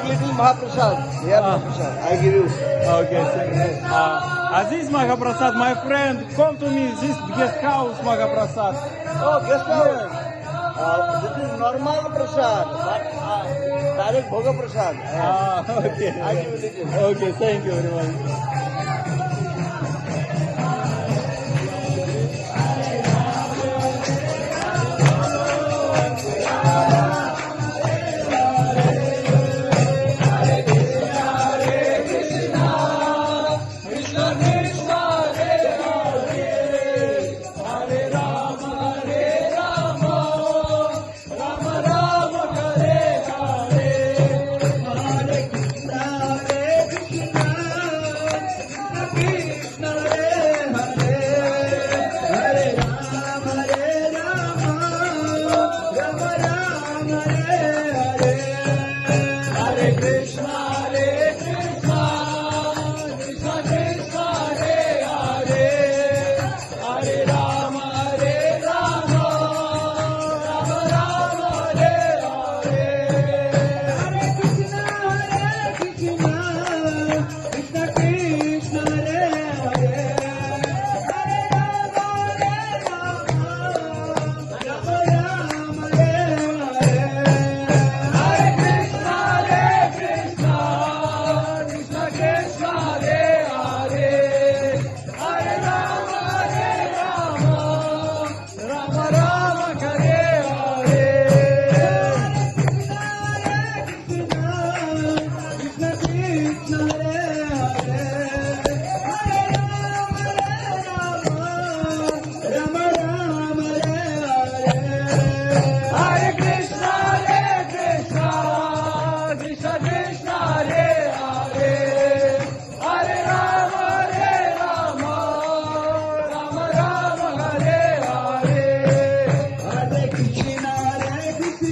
little Mahaprasad. Here, Mahaprasad. I give you. Okay. This Mahaprasad, my friend, come to me. This guest house, Mahaprasad. Oh, guest house. This is normal prasad, but direct Bhoga prasad. Okay. I give you little. Okay, thank you very much. Hare